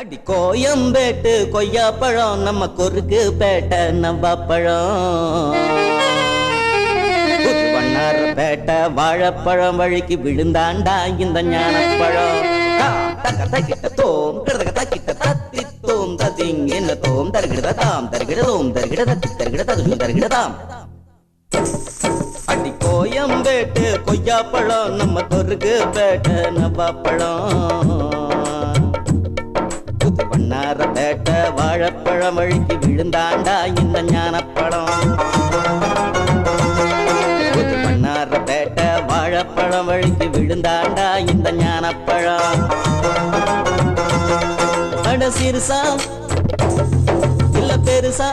அடி கோயம்பேட்டு கொய்யாப்பழம் நம்ம கொருக்கு பேட்டை நவ்வாப்பழம் பேட்டை வாழைப்பழம் வழிக்கு விழுந்தாண்டா இந்த ஞானப்பழம் தோம் கிட்ட தத்தி தோம் தத்திங்க தோம் தருகிடதாம் தருகிடதோம் தருகிடதாம் அடி கோயம்பேட்டு கொய்யாப்பழம் நம்ம கொருக்கு பேட்டை நவ்வாப்பழம் வண்ணார பேட்டை வாழைப்பழம் வழிக்கு விழுந்தாண்டா இந்த ஞானப்பழம் வண்ணார பேட்டை வாழைப்பழம் வழிக்கு விழுந்தாண்டா இந்த ஞானப்பழம் அட சிறுசா இல்ல பெருசா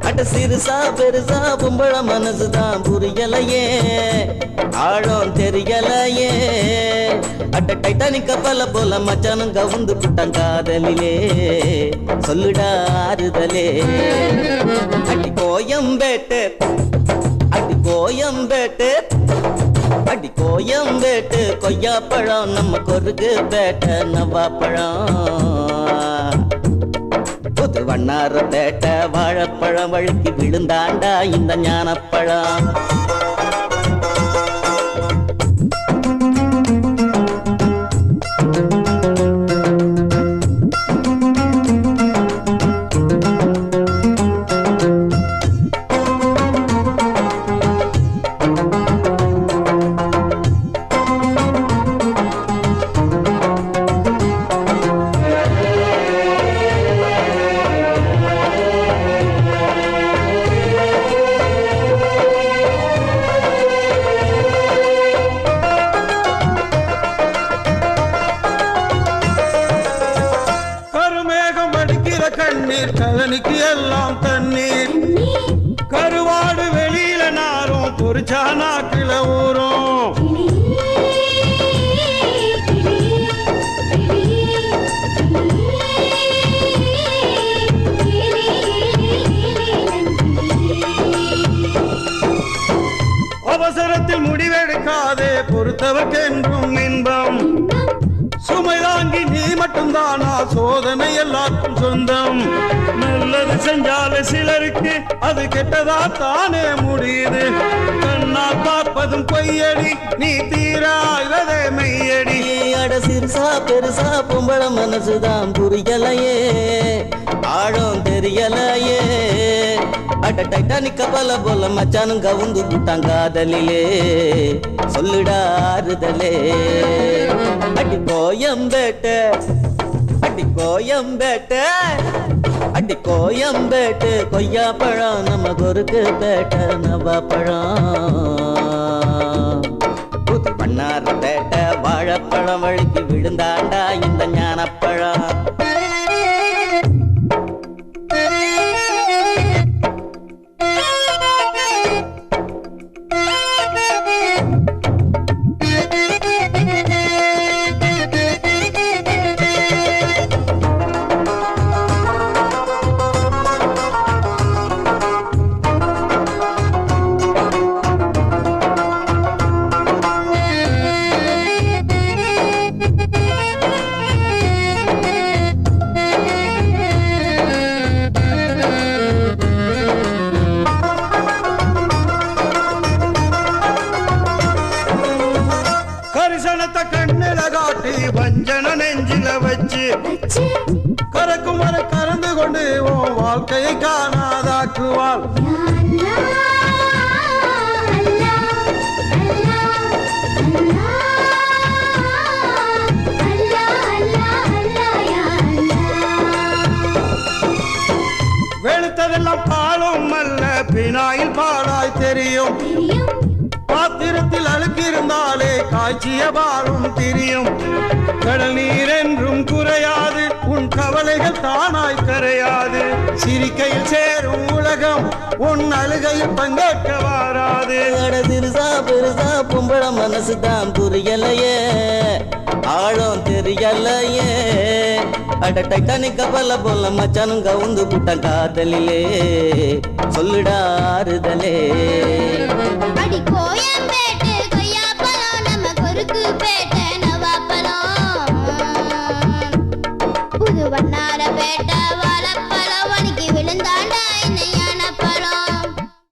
அட சிறுசா பெருசா பொம்பள மனசுதான் புரியலையே ஆழம் தெரியலையே அட்ட டைட்டானிக் கப்பல போல மச்சானும் கவுந்து புட்டான் காதலிலே சொல்லுடா ஆறுதலே அடி கோயம்பேட்டு அடி கோயம்பேட்டு அடி கோயம்பேட்டு கொய்யாப்பழம் நம்ம கொருக்கு பேட்டை நவ்வாப்பழம் புது வண்ணார பேட்டை வாழைப்பழம் வழுக்கி விழுந்தாண்டா இந்த ஞானப்பழம் கண்ணீர் கதனிக்கு எல்லாம் தண்ணீர் கருவாடு வெளியில நாரும் பொறிச்சா நாக்கில ஊரும் அவசரத்தில் முடிவெடுக்காதே பொறுத்தவர்க்கென்றும் இன்பம் சுமை தாங்கி நீ மட்டும்தானா சோதனை எல்லாருக்கும் சொந்தம் நல்லது செஞ்சால சிலருக்கு அது கெட்டதா தானே முடியுது கண்ணா பார்ப்பதும் பொய்யடி நீ தீராதே மெய்யடி அட சிறுசா பெருசா பொம்பள மனசுதான் புரியலையே ஆழம் தெரியலையே அட டைட்டானிக் கப்பல போல மச்சானும் கவுந்து புட்டான் காதலிலே சொல்லுடா ஆறுதலே அடி கோயம்பேட்டு அடி கோயம்பேட்டு அடி கோயம்பேட்டு கொய்யாப்பழம் நம்ம கொருக்கு பேட்டை நவ்வாப்பழம் புது வண்ணார பேட்டை வாழைப்பழம் வழிக்கு விழுந்தாண்டா இந்த ஞானப்பழம் கண்ணில காட்டி வஞ்சன நெஞ்சில வச்சு கறக்கும் வரை கறந்து கொண்டு உன் வாழ்க்கையை காணாதாக்குவாள் வெளுத்ததெல்லாம் பாலும் அல்ல பினாயில் பாலாய் தெரியும் பாத்திரத்தில் அழுக்கிருந்தாலே காய்ச்சிய பாலும் தெரியும் கடல் நீர் என்றும் குறையாது உன் கவலைகள் தானாய் கரையாது சிரிக்கையில் சேரும் உலகம் உன் அழுகையில் பங்கேற்க வாராது சிறுசா பெருசா பொம்பள மனசுதான் புரியலையே ஆழம் தெரியலையே அட டைட்டானிக் கப்பல போல மச்சானும் கவுந்து புட்டான் காதலிலே சொல்லுடா ஆறுதலே அடி கோயம்பேட்டு கொய்யாப்பழம் நம்ம கொருக்கு பேட்டை நவ்வாப்பழம் புது வண்ணார பேட்ட